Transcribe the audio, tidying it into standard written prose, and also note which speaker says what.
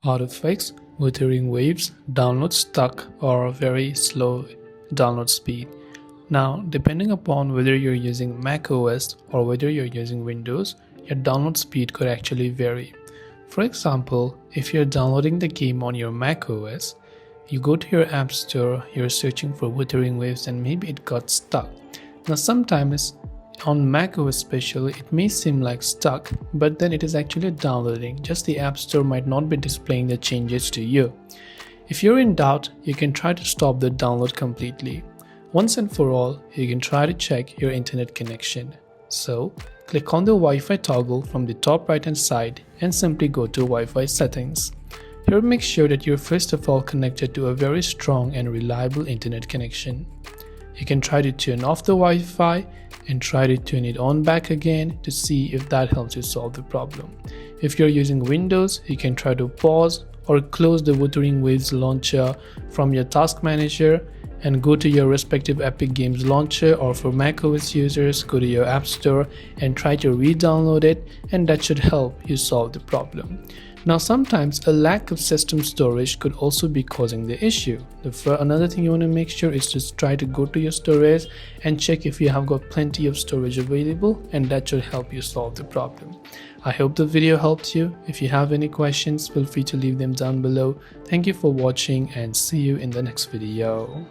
Speaker 1: How to fix Wuthering waves, download stuck or very slow download speed. Now, depending upon whether you're using macOS or whether you're using Windows, your download speed could actually vary. For example, if you're downloading the game on your macOS, you go to your app store, you're searching for Wuthering waves and maybe it got stuck. Now sometimes on macOS especially, it may seem like stuck, but then it is actually downloading, just the app store might not be displaying the changes to you. If you're in doubt, you can try to stop the download completely. Once and for all, you can try to check your internet connection. So, click on the Wi-Fi toggle from the top right hand side and simply go to Wi-Fi settings. Here make sure that you're first of all connected to a very strong and reliable internet connection. You can try to turn off the Wi-Fi and try to turn it on back again to see if that helps you solve the problem. If you're using Windows, you can try to pause or close the Wuthering Waves launcher from your task manager and go to your respective Epic Games launcher, or for macOS users, go to your app store and try to re-download it, and that should help you solve the problem. Now sometimes a lack of system storage could also be causing the issue. Another thing you want to make sure is to try to go to your storage and check if you have got plenty of storage available, and that should help you solve the problem. I hope the video helped you. If you have any questions, feel free to leave them down below. Thank you for watching and see you in the next video.